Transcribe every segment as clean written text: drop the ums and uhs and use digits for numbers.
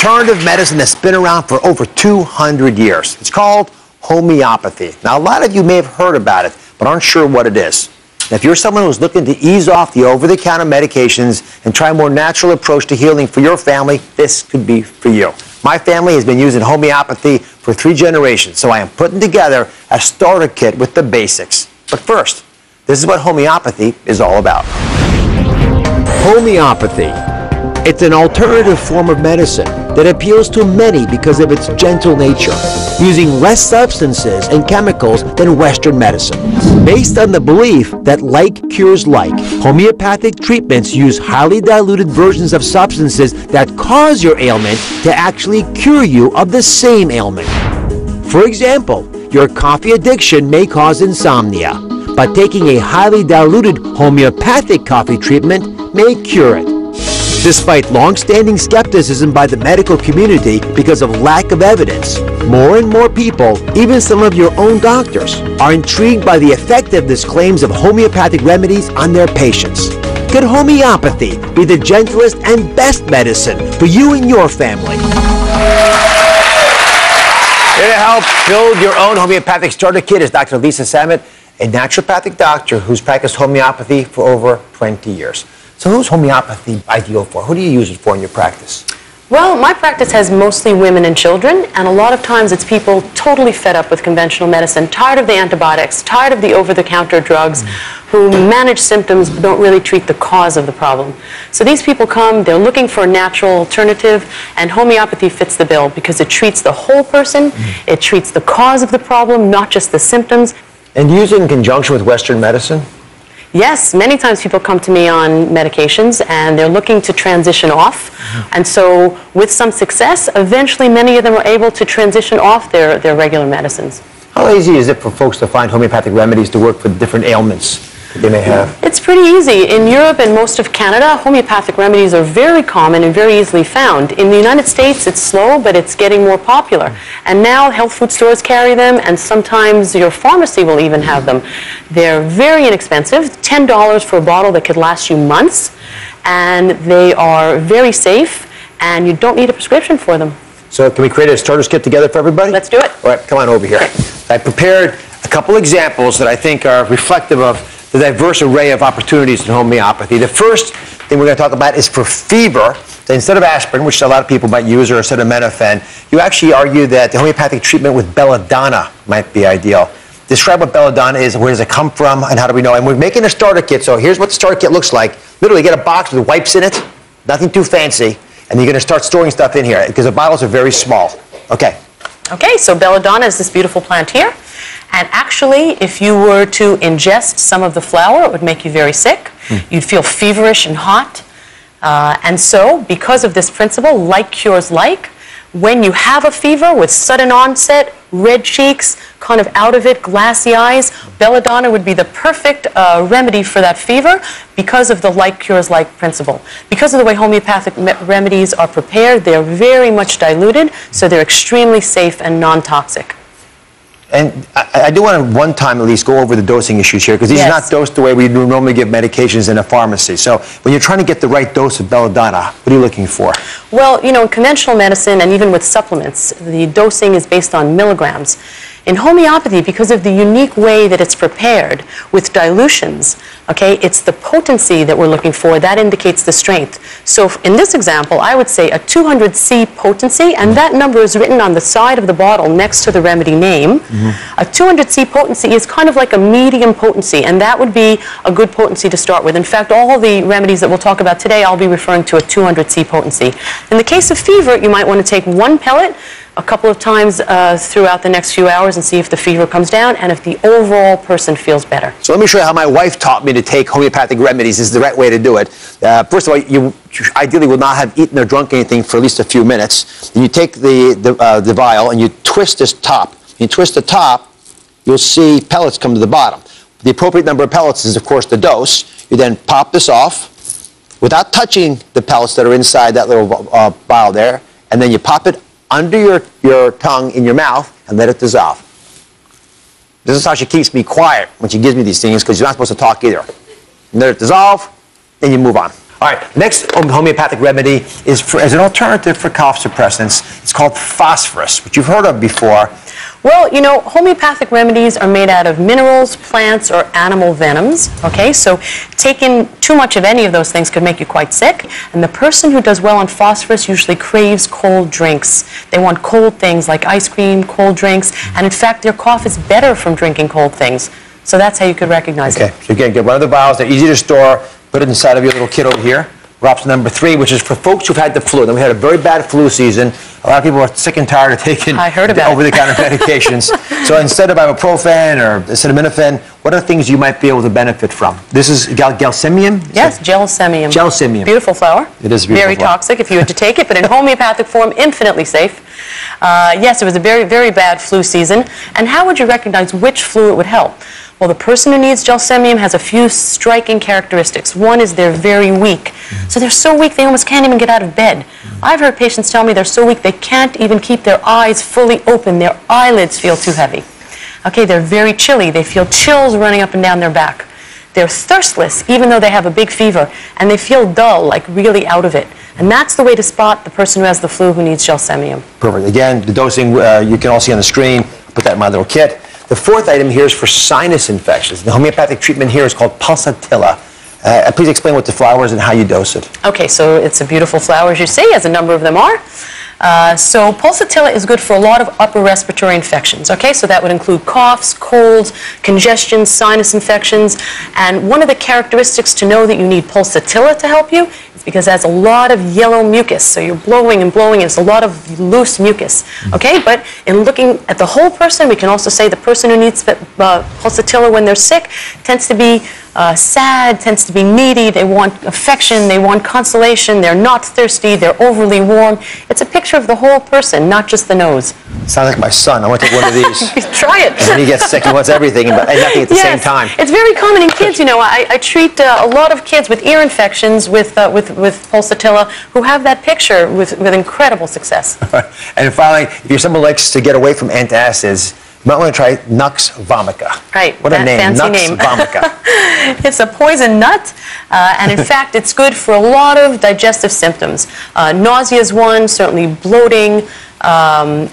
alternative medicine that's been around for over 200 years. It's called homeopathy. Now, a lot of you may have heard about it, but aren't sure what it is. Now, if you're someone who's looking to ease off the over-the-counter medications and try a more natural approach to healing for your family, this could be for you. My family has been using homeopathy for 3 generations, so I am putting together a starter kit with the basics. But first, this is what homeopathy is all about. Homeopathy. It's an alternative form of medicine that appeals to many because of its gentle nature, using less substances and chemicals than Western medicine. Based on the belief that like cures like, homeopathic treatments use highly diluted versions of substances that cause your ailment to actually cure you of the same ailment. For example, your coffee addiction may cause insomnia, but taking a highly diluted homeopathic coffee treatment may cure it. Despite long-standing skepticism by the medical community because of lack of evidence, more and more people, even some of your own doctors, are intrigued by the effectiveness claims of homeopathic remedies on their patients. Could homeopathy be the gentlest and best medicine for you and your family? Here to help build your own homeopathic starter kit is Dr. Lisa Samet, a naturopathic doctor who's practiced homeopathy for over 20 years. So who's homeopathy ideal for? Who do you use it for in your practice? Well, my practice has mostly women and children, and a lot of times it's people totally fed up with conventional medicine, tired of the antibiotics, tired of the over-the-counter drugs, who manage symptoms but don't really treat the cause of the problem. So these people come, they're looking for a natural alternative, and homeopathy fits the bill because it treats the whole person, it treats the cause of the problem, not just the symptoms. And use it in conjunction with Western medicine? Yes, many times people come to me on medications and they're looking to transition off. And so with some success, eventually many of them are able to transition off their regular medicines. How easy is it for folks to find homeopathic remedies to work for different ailments that they may have? It's pretty easy. In Europe and most of Canada, homeopathic remedies are very common and very easily found. In the United States, it's slow, but it's getting more popular. And now health food stores carry them, and sometimes your pharmacy will even have them. They're very inexpensive, $10 for a bottle that could last you months, and they are very safe, and you don't need a prescription for them. So can we create a starter kit together for everybody? Let's do it. All right, come on over here. I prepared a couple examples that I think are reflective of the diverse array of opportunities in homeopathy. The first thing we're going to talk about is for fever. So instead of aspirin, which a lot of people might use, or acetaminophen, you actually argue that the homeopathic treatment with belladonna might be ideal. Describe what belladonna is, where does it come from, and how do we know? And we're making a starter kit, so here's what the starter kit looks like. Literally, get a box with wipes in it, nothing too fancy, and you're going to start storing stuff in here because the bottles are very small. Okay. Okay, so belladonna is this beautiful plant here. And actually, if you were to ingest some of the flower, it would make you very sick. You'd feel feverish and hot. And so, because of this principle, like cures like, when you have a fever with sudden onset, red cheeks, kind of out of it, glassy eyes, belladonna would be the perfect remedy for that fever because of the like cures like principle. Because of the way homeopathic remedies are prepared, they're very much diluted, so they're extremely safe and non-toxic. And I do want to, one time at least, go over the dosing issues here, because these are not dosed the way we normally give medications in a pharmacy. So when you're trying to get the right dose of belladonna, what are you looking for? Well, you know, in conventional medicine and even with supplements, the dosing is based on milligrams. In homeopathy, because of the unique way that it's prepared with dilutions, okay, it's the potency that we're looking for. That indicates the strength. So in this example, I would say a 200C potency, and that number is written on the side of the bottle next to the remedy name. A 200C potency is kind of like a medium potency, and that would be a good potency to start with. In fact, all the remedies that we'll talk about today, I'll be referring to a 200C potency. In the case of fever, you might want to take one pellet a couple of times throughout the next few hours and see if the fever comes down and if the overall person feels better. So let me show you how my wife taught me to take homeopathic remedies. This is the right way to do it. First of all, you ideally will not have eaten or drunk anything for at least a few minutes. Then you take the vial and you twist this top. When you twist the top, you'll see pellets come to the bottom. The appropriate number of pellets is, of course, the dose. You then pop this off without touching the pellets that are inside that little vial there, and then you pop it under your tongue in your mouth and let it dissolve. This is how she keeps me quiet when she gives me these things, because you're not supposed to talk either. And let it dissolve, then you move on. All right, next homeopathic remedy is as an alternative for cough suppressants. It's called phosphorus, which you've heard of before. Well, you know, homeopathic remedies are made out of minerals, plants, or animal venoms, okay? So taking too much of any of those things could make you quite sick, and the person who does well on phosphorus usually craves cold drinks. They want cold things like ice cream, cold drinks, and in fact, their cough is better from drinking cold things. So that's how you could recognize it. Okay, so again, get one of the vials. They're easy to store. Put it inside of your little kit over here. We're option number 3, which is for folks who've had the flu. Then we had a very bad flu season. A lot of people are sick and tired of taking over-the-counter medications. So instead of ibuprofen or acetaminophen, what are things you might be able to benefit from? This is gelsemium? Yes, gelsemium. Gelsemium. Beautiful flower. It is a beautiful Very flower. toxic if you were to take it, but in homeopathic form, infinitely safe. Yes, it was a very, very bad flu season. And how would you recognize which flu it would help? Well, the person who needs gelsemium has a few striking characteristics. One is they're very weak. So they're so weak they almost can't even get out of bed. I've heard patients tell me they're so weak they can't even keep their eyes fully open. Their eyelids feel too heavy. Okay, they're very chilly. They feel chills running up and down their back. They're thirstless, even though they have a big fever, and they feel dull, like really out of it. And that's the way to spot the person who has the flu who needs gelsemium. Perfect. Again, the dosing you can all see on the screen. Put that in my little kit. The 4th item here is for sinus infections. The homeopathic treatment here is called pulsatilla. Please explain what the flower is and how you dose it. Okay, so it's a beautiful flower, as you say, as a number of them are. So pulsatilla is good for a lot of upper respiratory infections, okay? So that would include coughs, colds, congestion, sinus infections. And one of the characteristics to know that you need pulsatilla to help you is because it has a lot of yellow mucus. So you're blowing and blowing, and it's a lot of loose mucus, okay? But in looking at the whole person, we can also say the person who needs pulsatilla when they're sick tends to be sad, tends to be needy, they want affection, they want consolation, they're not thirsty, they're overly warm. It's a picture of the whole person, not just the nose. Sounds like my son. I want to take one of these. Try it. And when he gets sick, he wants everything and nothing at the same time. It's very common in kids. You know, I treat a lot of kids with ear infections with pulsatilla who have that picture with incredible success. And finally, if you're someone who likes to get away from antacids, you might want to try Nux vomica. Right. What a name. Fancy Nux name. vomica. It's a poison nut, and in fact, it's good for a lot of digestive symptoms. Nausea is one, certainly bloating,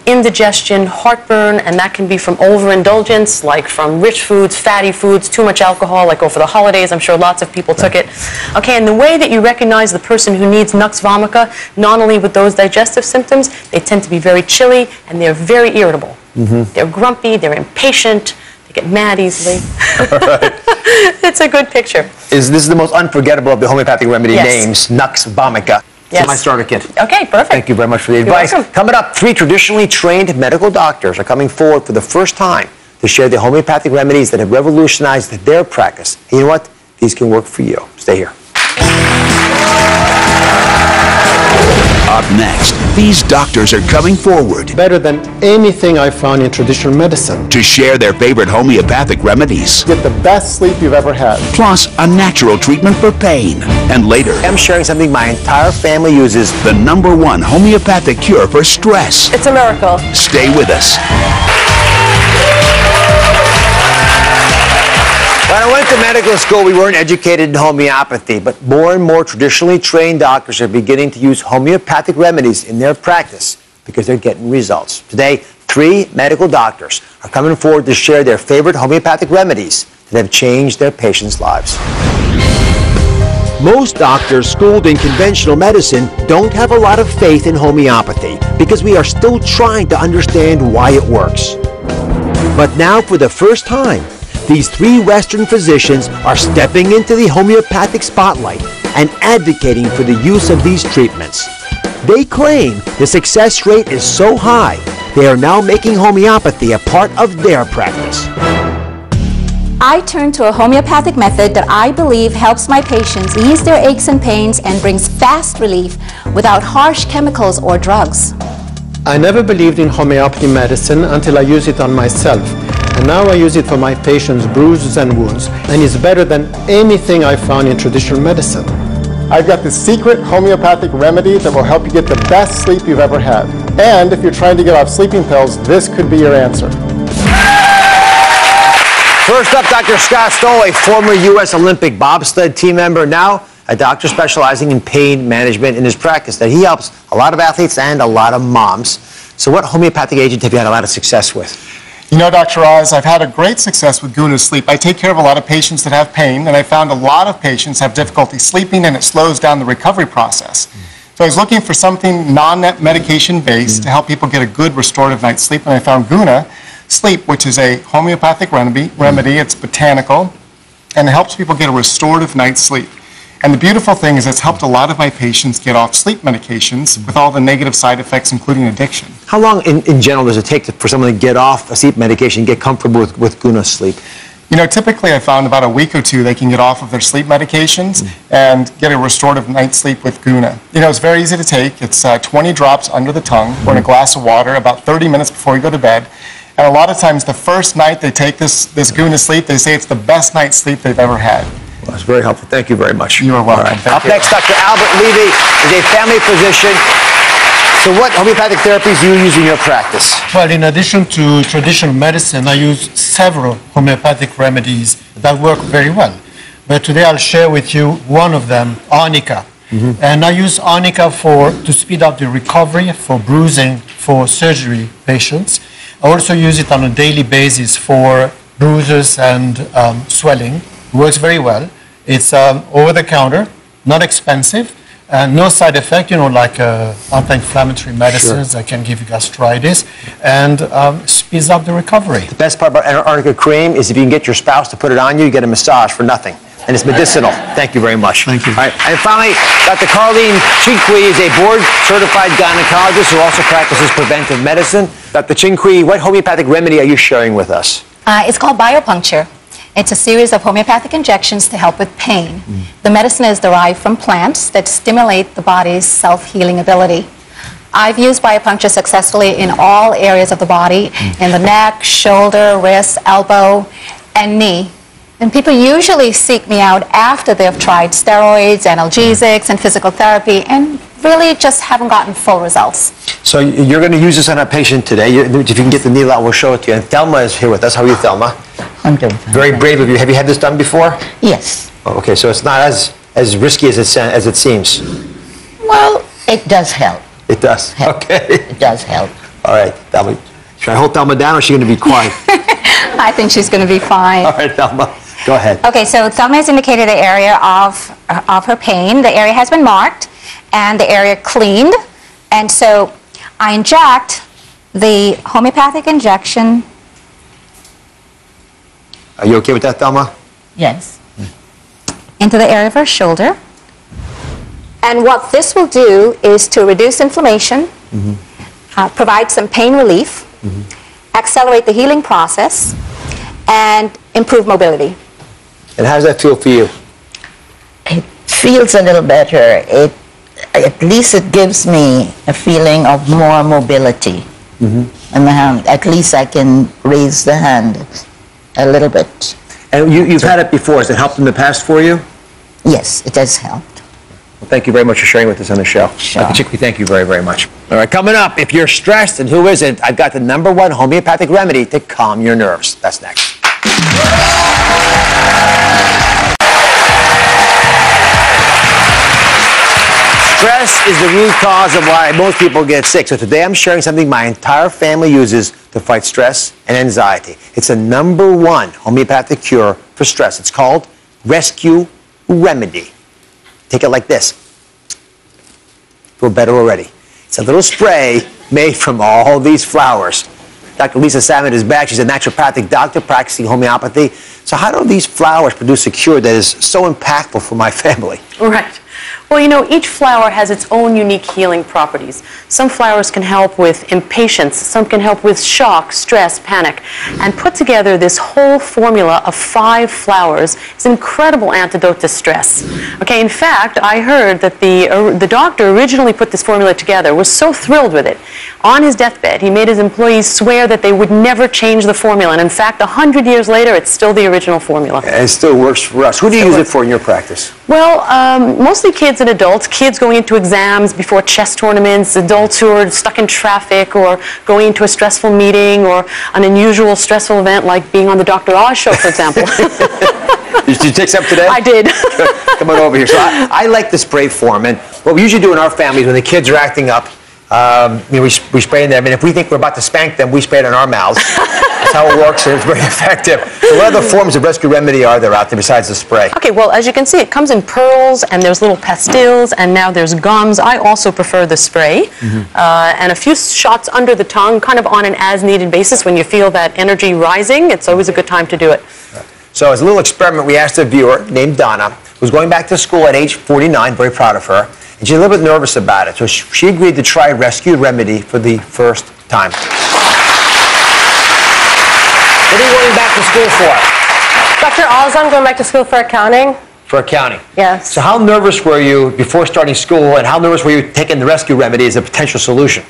indigestion, heartburn, and that can be from overindulgence, like from rich foods, fatty foods, too much alcohol, like over the holidays. I'm sure lots of people took it. Okay, and the way that you recognize the person who needs Nux vomica, not only with those digestive symptoms, they tend to be very chilly and they're very irritable. They're grumpy, they're impatient, they get mad easily. It's a good picture. This is the most unforgettable of the homeopathic remedy names, Nux vomica. Yes. It's my starter kit. Okay, perfect. Thank you very much for the advice. Welcome. Coming up, 3 traditionally trained medical doctors are coming forward for the first time to share the homeopathic remedies that have revolutionized their practice. And you know what? These can work for you. Stay here. Up next, these doctors are coming forward Better than anything I found in traditional medicine. to share their favorite homeopathic remedies, Get the best sleep you've ever had. plus a natural treatment for pain. And later, I'm sharing something my entire family uses. the #1 homeopathic cure for stress. It's a miracle. Stay with us. When I went to medical school, we weren't educated in homeopathy, but more and more traditionally trained doctors are beginning to use homeopathic remedies in their practice because they're getting results. Today, 3 medical doctors are coming forward to share their favorite homeopathic remedies that have changed their patients' lives. Most doctors schooled in conventional medicine don't have a lot of faith in homeopathy because we are still trying to understand why it works. But now, for the first time, these 3 Western physicians are stepping into the homeopathic spotlight and advocating for the use of these treatments. They claim the success rate is so high, they are now making homeopathy a part of their practice. I turn to a homeopathic method that I believe helps my patients ease their aches and pains and brings fast relief without harsh chemicals or drugs. I never believed in homeopathy medicine until I used it on myself. And now I use it for my patients' bruises and wounds. And it's better than anything I found in traditional medicine. I've got the secret homeopathic remedy that will help you get the best sleep you've ever had. And if you're trying to get off sleeping pills, this could be your answer. First up, Dr. Scott Stoll, a former U.S. Olympic bobsled team member, now a doctor specializing in pain management in his practice. That he helps a lot of athletes and a lot of moms. So what homeopathic agent have you had a lot of success with? You know, Dr. Oz, I've had a great success with Guna Sleep. I take care of a lot of patients that have pain, and I found a lot of patients have difficulty sleeping, and it slows down the recovery process. So I was looking for something non-medication based to help people get a good restorative night's sleep, and I found Guna Sleep, which is a homeopathic remedy. It's botanical, and it helps people get a restorative night's sleep. And the beautiful thing is it's helped a lot of my patients get off sleep medications with all the negative side effects, including addiction. How long in general does it take for someone to get off a sleep medication and get comfortable with Guna Sleep? You know, typically I found about a week or two they can get off of their sleep medications and get a restorative night's sleep with Guna. You know, it's very easy to take. It's 20 drops under the tongue or in a glass of water about 30 minutes before you go to bed. And a lot of times the first night they take this Guna Sleep, they say it's the best night's sleep they've ever had. Well, that's very helpful. Thank you very much. You are welcome. Right. Up next, Dr. Albert Levy is a family physician. So what homeopathic therapies do you use in your practice? Well, in addition to traditional medicine, I use several homeopathic remedies that work very well. But today I'll share with you one of them, arnica. And I use arnica to speed up the recovery for bruising for surgery patients. I also use it on a daily basis for bruises and swelling. It works very well. It's over the counter, not expensive. No side effect, you know, like anti-inflammatory medicines that can give you gastritis, and speeds up the recovery. The best part about arnica cream is if you can get your spouse to put it on you, you get a massage for nothing. And it's medicinal. Thank you very much. Thank you. All right. And finally, Dr. Carlene Chinqui is a board-certified gynecologist who also practices preventive medicine. Dr. Chinqui, what homeopathic remedy are you sharing with us? It's called biopuncture. It's a series of homeopathic injections to help with pain. The medicine is derived from plants that stimulate the body's self-healing ability. I've used biopuncture successfully in all areas of the body, in the neck, shoulder, wrist, elbow, and knee. And people usually seek me out after they've tried steroids, analgesics, and physical therapy, and really just haven't gotten full results. So you're going to use this on a patient today. If you can get the needle out, we'll show it to you. And Thelma is here with us. How are you, Thelma? I'm doing fine. Very brave of you. Have you had this done before? Yes. Oh, okay, so it's not as risky as it seems. Well, it does help. It does. Help. Okay. It does help. All right, Thelma. Should I hold Thelma down, or is she going to be quiet? I think she's going to be fine. All right, Thelma. Go ahead. Okay, so Thelma has indicated the area of her pain. The area has been marked and the area cleaned. And so I inject the homeopathic injection. Are you okay with that, Thelma? Yes. Into the area of her shoulder. And what this will do is to reduce inflammation, provide some pain relief, accelerate the healing process, and improve mobility. And how does that feel for you? It feels a little better. At least it gives me a feeling of more mobility in the hand. At least I can raise the hand a little bit. And you've had it before. Has it helped in the past for you? Yes, it has helped. Well, thank you very much for sharing with us on the show. Sure. Dr. Chinqui, thank you very, very much. All right, coming up, if you're stressed, and who isn't, I've got the #1 homeopathic remedy to calm your nerves. That's next. Stress is the root cause of why most people get sick. So today I'm sharing something my entire family uses to fight stress and anxiety. It's a #1 homeopathic cure for stress. It's called Rescue Remedy. Take it like this. Feel better already. It's a little spray made from all these flowers. Dr. Lisa Salmon is back. She's a naturopathic doctor practicing homeopathy. So how do these flowers produce a cure that is so impactful for my family? Right. Well, you know, each flower has its own unique healing properties. Some flowers can help with impatience, some can help with shock, stress, panic. And put together this whole formula of 5 flowers is an incredible antidote to stress. Okay, in fact, I heard that the doctor originally put this formula together, was so thrilled with it. On his deathbed, he made his employees swear that they would never change the formula. And in fact, 100 years later, it's still the original formula. And it still works for us. Who do you use it for in your practice? Well, mostly kids and adults. Kids going into exams before chess tournaments, adults who are stuck in traffic or going into a stressful meeting or an unusual stressful event like being on the Dr. Oz show, for example. Did you take some today? I did. Come on over here. So I like the spray form, and what we usually do in our families when the kids are acting up, we spray them, and if we think we're about to spank them, we spray it on our mouths. That's how it works, and it's very effective. So what other forms of rescue remedy are there out there besides the spray? Okay, well, as you can see, it comes in pearls, and there's little pastilles, and now there's gums. I also prefer the spray, and a few shots under the tongue, kind of on an as-needed basis. When you feel that energy rising, it's always a good time to do it. So as a little experiment, we asked a viewer named Donna, who's going back to school at age 49, very proud of her, and she's a little bit nervous about it. So she agreed to try Rescue Remedy for the first time. What are you going back to school for? Dr. Oz, I'm going back to school for accounting. For accounting? Yes. So how nervous were you before starting school, and how nervous were you taking the Rescue Remedy as a potential solution?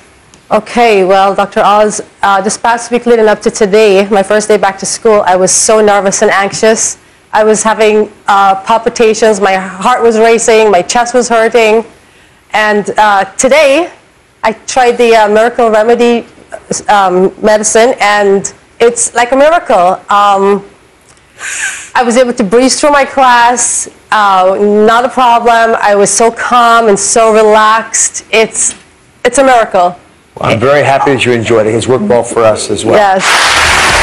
Okay, well, Dr. Oz, this past week leading up to today, my first day back to school, I was so nervous and anxious. I was having palpitations, my heart was racing, my chest was hurting. And today, I tried the Miracle Remedy medicine, and it's like a miracle. I was able to breeze through my class, not a problem. I was so calm and so relaxed. It's a miracle. Well, I'm very happy that you enjoyed it. It's worked well for us as well. Yes.